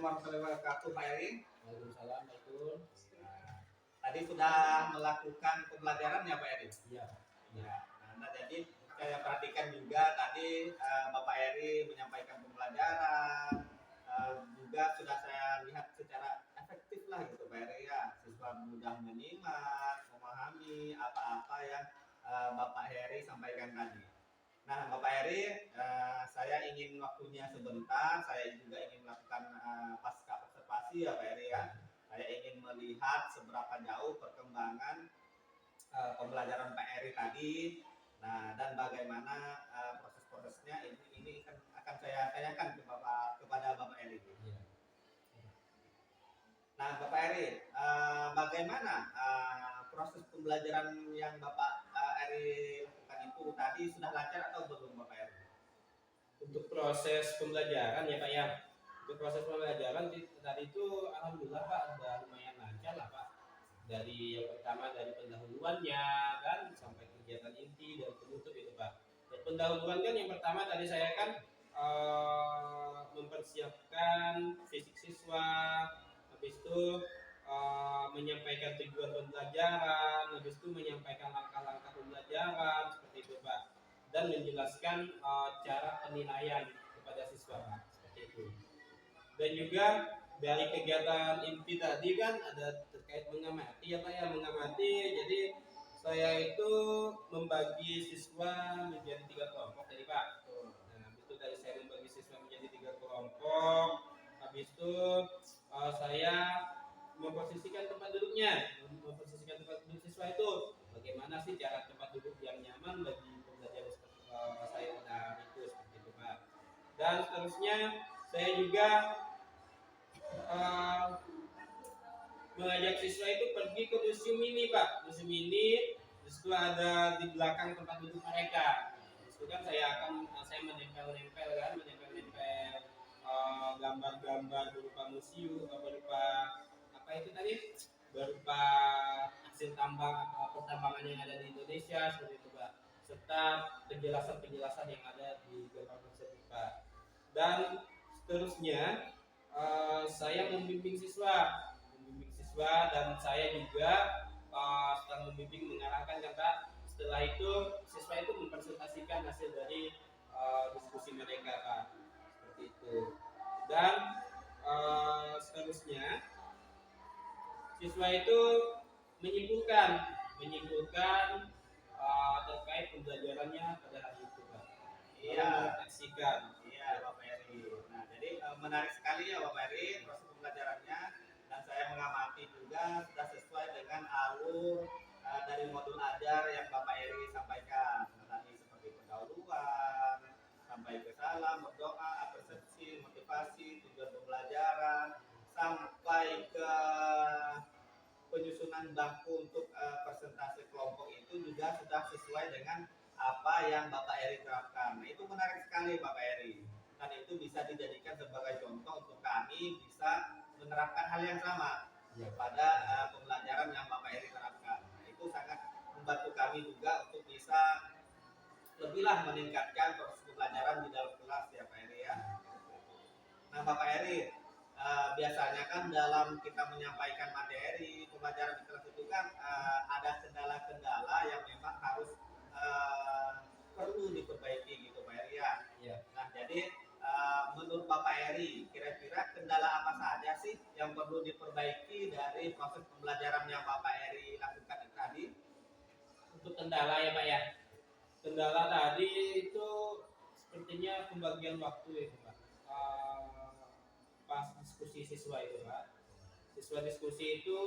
Assalamualaikum warahmatullahi wabarakatuh, Pak Eri. Waalaikumsalam, betul. Tadi sudah melakukan pembelajaran ya, Pak Eri? Iya. Ya. Nah, jadi saya perhatikan juga tadi Bapak Eri menyampaikan pembelajaran, juga sudah saya lihat secara efektif lah gitu, Pak Eri ya. Siswa mudah menyimak, memahami apa-apa yang Bapak Eri sampaikan tadi. Nah, Bapak Eri, saya ingin waktunya sebentar. Saya juga ingin melakukan pasca observasi ya, Pak Eri ya. Saya ingin melihat seberapa jauh perkembangan pembelajaran Pak Eri tadi. Nah, dan bagaimana proses-prosesnya ini akan saya tanyakan kepada Bapak Eri. Nah, Bapak Eri, bagaimana proses pembelajaran yang Bapak Eri lakukan itu tadi sudah lancar atau belum, Bapak Eri? Untuk proses pembelajaran ya Pak ya. Untuk proses pembelajaran tadi itu alhamdulillah Pak udah lumayan lancar lah Pak. Dari yang pertama dari pendahuluannya kan sampai kegiatan inti dan penutup itu Pak. Dan pendahuluan kan yang pertama tadi saya kan mempersiapkan fisik siswa, habis itu menyampaikan tujuan pembelajaran, habis itu menyampaikan langkah-langkah pembelajaran seperti itu Pak, dan menjelaskan cara penilaian kepada siswa Pak, seperti itu. Dan juga dari kegiatan inti tadi kan ada terkait mengamati ya Pak ya, mengamati. Jadi saya itu membagi siswa menjadi 3 kelompok tadi Pak. Nah, habis itu tadi saya membagi siswa menjadi 3 kelompok. Habis itu saya memposisikan tempat duduknya, memposisikan tempat duduk siswa itu bagaimana sih cara tempat duduk yang nyaman bagi pembelajaran saya pada hari itu, seperti itu Pak. Dan seterusnya saya juga mengajak siswa itu pergi ke museum ini Pak. Museum ini disitu ada di belakang tempat duduk mereka. Disitu kan saya menempel-nempel gambar-gambar berupa museum, berupa apa itu tadi, berupa hasil pertambangan yang ada di Indonesia seperti itu Pak, serta penjelasan-penjelasan yang ada di gambar tersebut Pak. Dan seterusnya saya membimbing siswa dan saya juga setelah membimbing mengarahkan kan Pak. Setelah itu siswa itu mempresentasikan hasil dari diskusi mereka Pak, seperti itu. Dan seterusnya siswa itu menyimpulkan terkait pembelajarannya pada hari itu Pak. Iya, menyaksikan. Iya, Bapak Eri. Nah, jadi menarik sekali ya Bapak Eri proses pembelajarannya, dan saya mengamati juga sudah sesuai dengan alur dari modul ajar yang Bapak Eri sampaikan. Tadi seperti pendahuluan, sampai ke salam, berdoa, apresiasi, motivasi, tujuan pembelajaran, sampai ke penyusunan bangku untuk presentasi kelompok itu juga sudah sesuai dengan apa yang Bapak Eri terapkan. Nah, itu menarik sekali Bapak Eri. Dan itu bisa dijadikan sebagai contoh untuk kami bisa menerapkan hal yang sama pada pembelajaran yang Bapak Eri terapkan. Nah, itu sangat membantu kami juga untuk bisa lebihlah meningkatkan proses pembelajaran di dalam kelas ya Pak Eri ya. Nah, Bapak Eri, biasanya kan dalam kita menyampaikan materi pembelajaran di kelas itu kan ada kendala-kendala yang memang harus perlu diperbaiki gitu Pak Eri ya. Iya. Nah, jadi menurut Bapak Eri, kira-kira kendala apa saja sih yang perlu diperbaiki dari proses pembelajaran yang Bapak Eri lakukan tadi? Untuk kendala ya Pak ya. Kendala tadi itu sepertinya pembagian waktu itu Pak. Pas diskusi siswa itu Pak. Siswa diskusi itu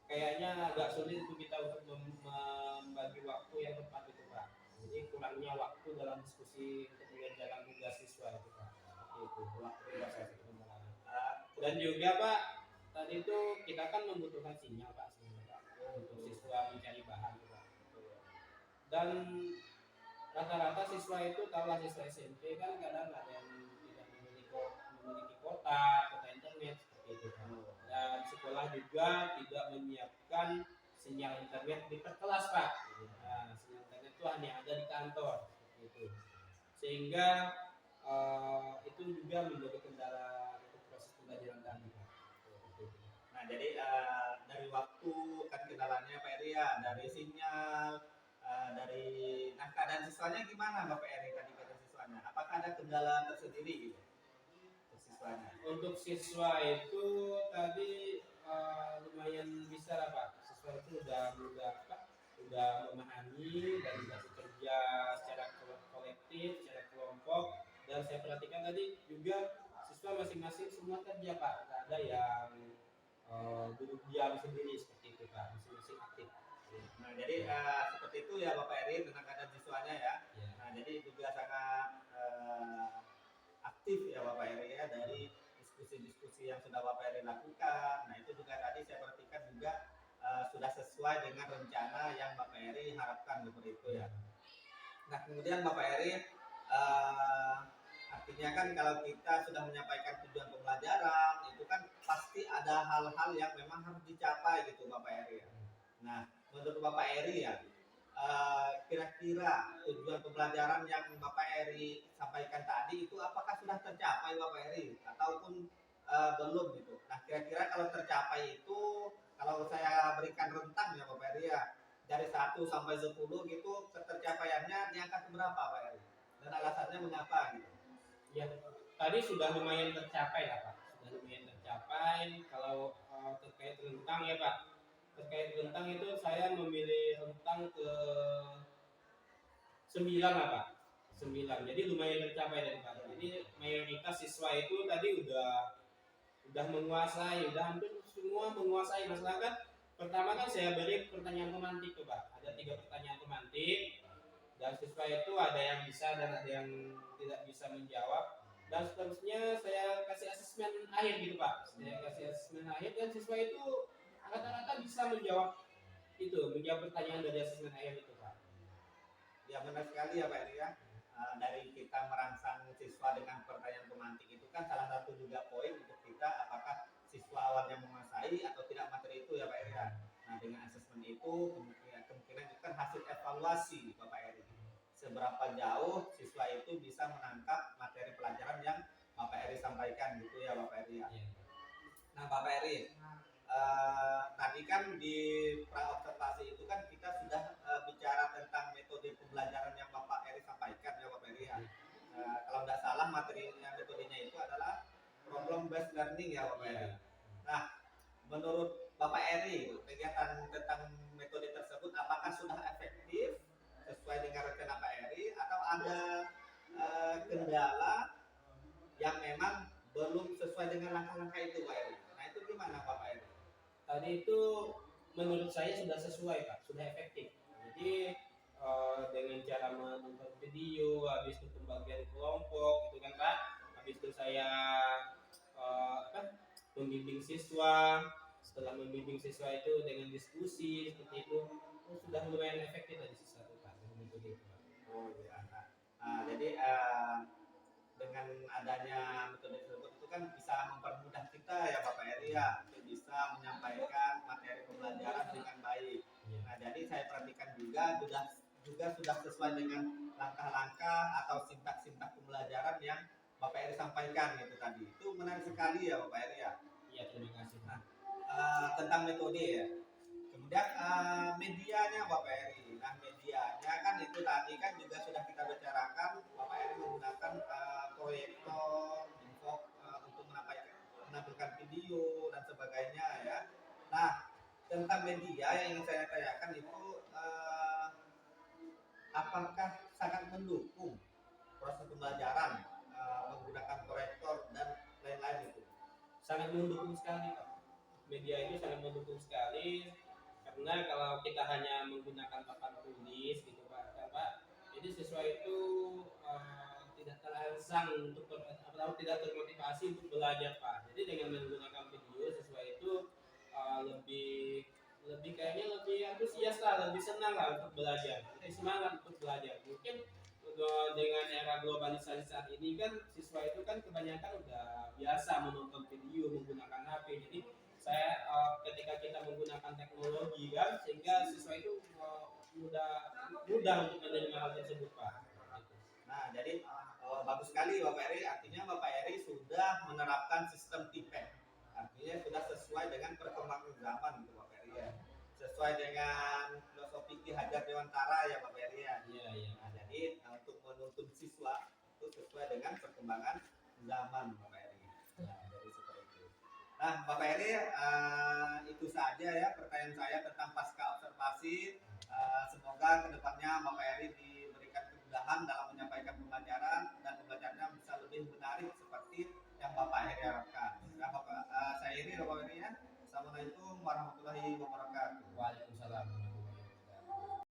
kayaknya agak sulit untuk kita untuk membagi waktu yang tepat itu Pak. Jadi kurangnya waktu dalam diskusi untuk mengerjakan tugas siswa itu Pak. Seperti itu waktu proses pengembangan. Dan juga Pak, tadi itu kita kan membutuhkan sinyal Pak sebenarnya Pak, untuk siswa mencari bahan Pak. Dan rata-rata siswa itu, tahulah siswa SMP kan kadang ada yang tidak memiliki kuota internet seperti itu Pak. Dan sekolah juga tidak menyiapkan sinyal internet di per kelas Pak. Nah, sinyal internet itu hanya ada di kantor seperti itu. Sehingga itu juga menjadi kendala Nah, jadi dari waktu kan kendalanya Pak Eri ya, dari sinyal, dari nah keadaan siswanya gimana Bapak Eri tadi keadaan siswanya? Apakah ada kendala tersendiri gitu untuk siswanya? Untuk siswa itu tadi lumayan bisa lah Pak. Siswa itu udah apa? Udah memahami dan bisa bekerja secara kolektif, secara kelompok. Dan saya perhatikan tadi juga siswa masing-masing semua kerja Pak. Nggak ada yang duduk diam sendiri seperti itu Pak. Masing-masing aktif. Nah, jadi seperti itu ya Bapak Eri tentang keadaan siswanya ya. Ya. Nah, jadi juga sangat aktif ya Bapak Eri ya dari diskusi-diskusi yang sudah Bapak Eri lakukan. Nah, itu juga tadi saya perhatikan juga sudah sesuai dengan rencana yang Bapak Eri harapkan seperti itu ya. Nah, kemudian Bapak Eri artinya kan kalau kita sudah menyampaikan tujuan pembelajaran itu kan pasti ada hal-hal yang memang harus dicapai gitu Bapak Eri ya. Nah, menurut Bapak Eri ya, kira-kira tujuan pembelajaran yang Bapak Eri sampaikan tadi itu apakah sudah tercapai Bapak Eri ataupun belum gitu. Nah, kira-kira kalau tercapai itu kalau saya berikan rentang ya Bapak Eri ya, dari 1 sampai 10 gitu ketercapaiannya di angka berapa Pak Eri? Dan alasannya mengapa gitu. Ya, tadi sudah lumayan tercapai lah Pak. Sudah lumayan tercapai. Kalau terkait rentang ya Pak. Terkait rentang itu saya memilih rentang ke 9 lah Pak. 9. Jadi lumayan tercapai dari Pak. Jadi mayoritas siswa itu tadi udah menguasai, udah hampir semua menguasai. Masalah kan pertama kan saya beri pertanyaan pemantik tuh Pak. Ada 3 pertanyaan pemantik. Dan siswa itu ada yang bisa dan ada yang tidak bisa menjawab, dan seterusnya saya kasih asesmen akhir gitu Pak. Saya kasih asesmen akhir dan siswa itu rata-rata bisa menjawab pertanyaan dari asesmen akhir itu Pak. Ya benar sekali ya Pak Eri ya. Dari kita merangsang siswa dengan pertanyaan pemantik itu kan salah satu juga poin untuk kita apakah siswa awalnya menguasai atau tidak materi itu ya Pak Eri ya. Nah, dengan asesmen itu kemungkinan itu kan hasil evaluasi Bapak Eri. Seberapa jauh siswa itu bisa menangkap materi pelajaran yang Bapak Eri sampaikan gitu ya Bapak Eri ya. Nah Bapak Eri, tadi kan di praobservasi itu kan kita sudah bicara tentang metode pembelajaran yang Bapak Eri sampaikan ya Bapak Eri ya. Kalau tidak salah materinya metodenya itu adalah problem based learning ya Bapak Eri. Nah, menurut Bapak Eri kegiatan tentang metode tersebut apakah sudah efektif sesuai dengan rencana Pak Eri atau ada kendala yang memang belum sesuai dengan langkah-langkah itu Pak Eri? Nah itu gimana Bapak Eri? Tadi itu menurut saya sudah sesuai Pak, sudah efektif. Jadi dengan cara menonton video, habis itu pembagian kelompok, gitu kan Pak. Habis itu saya membimbing siswa. Setelah membimbing siswa itu dengan diskusi seperti itu, sudah lumayan efektif dari siswa itu Pak. Metode itu Pak. Oh iya. Jadi dengan adanya metode tersebut itu kan bisa mempermudah kita ya Bapak Eri ya untuk bisa menyampaikan materi pembelajaran dengan baik. Nah jadi saya perhatikan juga sudah sesuai dengan langkah-langkah atau sintak-sintak pembelajaran yang Bapak Eri sampaikan gitu tadi. Itu menarik sekali ya Bapak Eri ya. Iya terima kasih. Nah tentang metode ya. Kemudian medianya Bapak Eri. Nah medianya kan itu tadi kan juga sudah kita bicarakan Bapak Eri menggunakan proyektor untuk menampilkan video dan sebagainya ya. Nah tentang media yang ingin saya tanyakan itu apakah sangat mendukung proses pembelajaran menggunakan proyektor dan lain-lain itu? Sangat mendukung sekali Pak. Media itu sangat mendukung sekali karena kalau kita hanya menggunakan papan tulis gitu Pak, jadi siswa itu tidak terangsang untuk atau tidak termotivasi untuk belajar Pak. Jadi dengan menggunakan video siswa itu lebih kayaknya lebih antusias lah, lebih senang lah untuk belajar, lebih semangat untuk belajar. Mungkin dengan era globalisasi saat ini kan siswa itu kan kebanyakan udah biasa menonton video menggunakan HP. Jadi saya ketika kita menggunakan teknologi kan sehingga siswa itu mudah untuk menerima hal tersebut Pak. Nah jadi bagus sekali Bapak Eri, artinya Bapak Eri sudah menerapkan sistem TIPEK, artinya sudah sesuai sesuai dengan perkembangan zaman gitu Bapak Eri ya. Sesuai dengan filosofi Ki Hajar Dewantara ya Bapak Eri ya. Iya, iya. Nah, jadi untuk menuntun siswa itu sesuai dengan perkembangan zaman Bapak Eri. Nah, jadi seperti itu. Nah, Bapak Eri, itu saja ya pertanyaan saya tentang pasca observasi. Semoga kedepannya Bapak Eri diberikan kemudahan dalam menyampaikan pembelajaran dan pembelajarannya bisa lebih menarik seperti yang Bapak Eri harapkan. Nah, saya Eri Bapak Eri ya. Assalamualaikum warahmatullahi wabarakatuh.